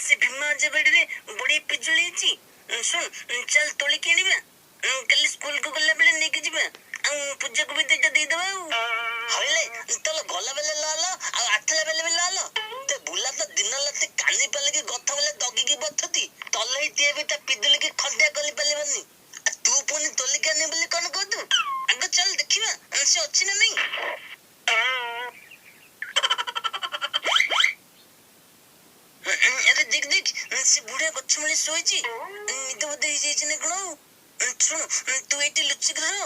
से भीमा जबड़े बड़ी पिजुली छी सुन चल तोली के निबा कल स्कूल को गला बेले नेके जिबा पूजा को भी तेजा दे दबा हइले तल गला बेले लालो आ आठला बेले लालो ते बुला तो दिन लते कानी पले के गथ बेले दगी की बथती तले ते भी ता पिदुली के खड्डा कली पले बनी तू पुनी तोली के ने बोले कोन कहतु आगो चल देखिबा से अछि ना नहीं अरे देख देख से बुढ़ा गच्छ मले सोईची निद बदे ही जाइछ ने कोन सुन तू एटी लुच्ची करो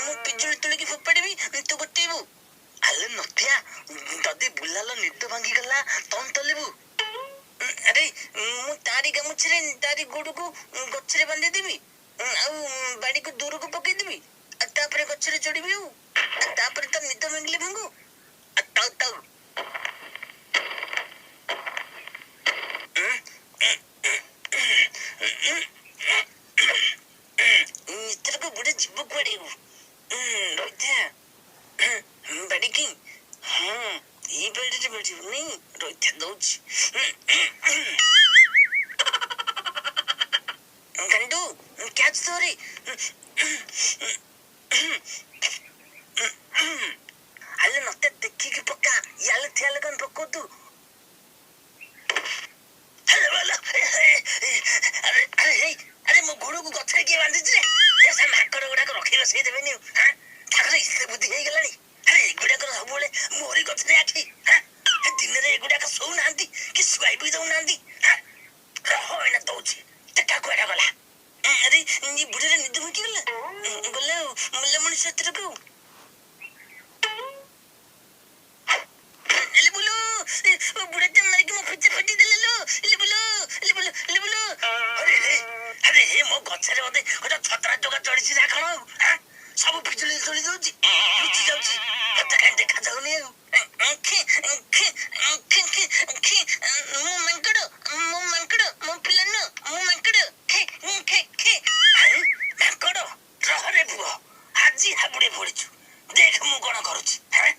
मु पिजुली तुली की फपड़बी तू गटेबू आले नथिया ददी बुलालो निद भांगी गला तन तलेबू अरे मु तारी गमुछरे तारी गोडू को गच्छरे बांधे देबी आ बाड़ी को दूर को पके देबी तापरे गच्छरे चढ़ीबी तापरे त निद भांगले भांगू ताऊ ताऊ इतर को बुढ़े जिब्बो पड़े रोइथा बड़ी की हां ये बेटे से बड़ी नहीं रोइथा दोच गंडू क्या स्टोरी अल्ले नते देखी की पक्का याले थियाले कन पक्को तू अरे मो घोड़ो को गथरे के बांधि रे ऐसा माकड़ गुडा को रखी रसे देबे नि हां ठाकर इसे बुद्धि हे गलानी अरे गुडा को सब बोले मोरी गथरे आखी हां दिन रे गुडा का सौ नांदी कि सुई भी दउ नांदी हां होय ना दोची टका कोडा गला अरे नी बुढ़े रे निद हो की गला गले मुल्ले मनुष्य तेरे को ले बोलो वो बुढ़े ते मार के मो फटे फटी दे ले बोलो अरे हे मो गछरे ओदे ओटा छतरा टोका चढ़ी छी राखण हां सब बिजली चली जाउची लुचि जाउची हत काई देखा जाउनी मो मंकड़ मो पिलन मो मंकड़ खे मंकड़ रहरे बुआ आजी हाबुडे पड़िछु देख मु कोन करूची हां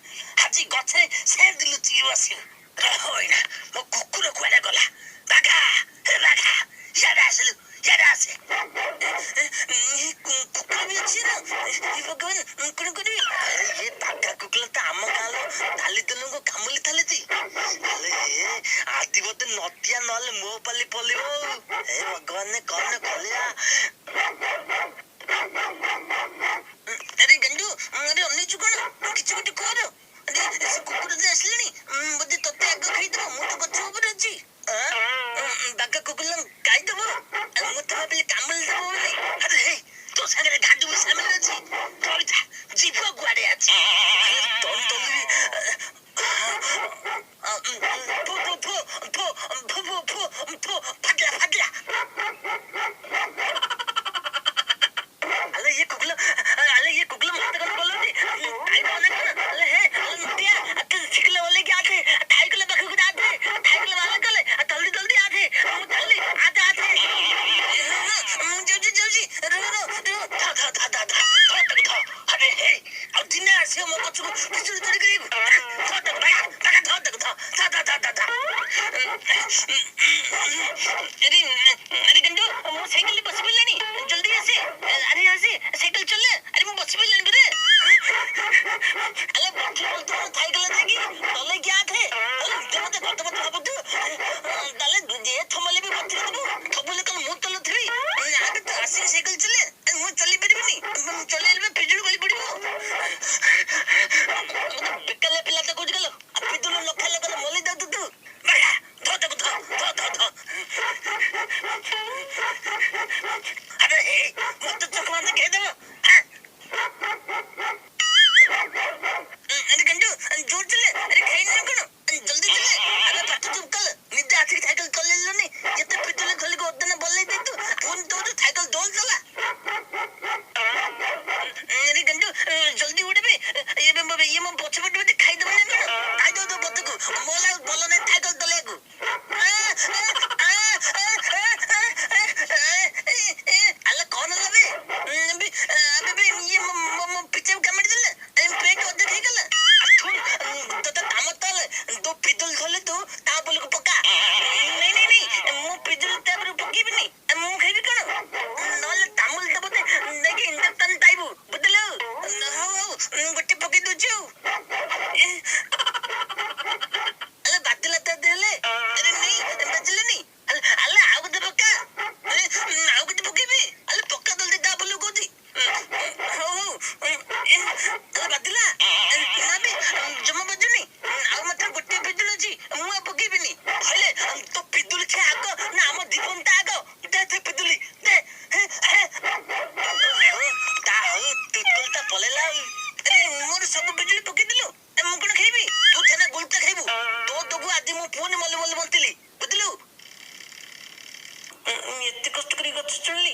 आजी गछरे सेंद लुचि बसी रहइना मो कुकुर कोडा गला बागा यादा से कुकुर भी अच्छी ना ये भगवान कौन करी अरे ये बागा कुकुर तो आम कालो थाली दिनों को कामुली थाली थी अरे ये आदि बोते नोटिया नॉले मुंह पली पली वो हे भगवान ने कौन कलिया अरे गंडू अरे अन्नी चुकना किछु कुछ करो अरे ऐसे कुकुर दे असली बोते तोते आगे खाई दो मु तो गच्छ ऊपर अछि बागा कुकुर काई दबो मु तो भाबिले कामुल दबो अरे तो सागरे घाटू में शामिल अछि तोरी था जीव गुआडे अछि तोन तोली फो फटला अरे ये कुकुला मत कर बोलो नी आई बोले ना अरे हे नटिया अके सिकले वाले क्या थे थाईकले बखु गुडा थे थाईकले वाला कले जल्दी आथे मु जल्दी आते जल्दी रो था अरे हे अब दिन आसे मो कछु किछु चोरी करी था अरे गंडू मो साइकिल ले बस बिलनी जल्दी आसे अरे आसे साइकिल चल अरे मो बस बिलनी रे अरे बोल तो साइकिल देगी तले क्या थे अरे मत भाबतु तले जे थमले भी बत्ती देबो थबले कल मु तले थरी आगे तो आसे साइकिल चले मु चली परबिनी चले ले पिजुल गली पड़िबो बिकले पिला तो कुछ गलो अपि तुलो लखा लगल मोली दे तू धो अरे हे मत चकवा दे दे अरे गंडू जोर चले अरे खाई न करो ଗଛ ଚଳିଲି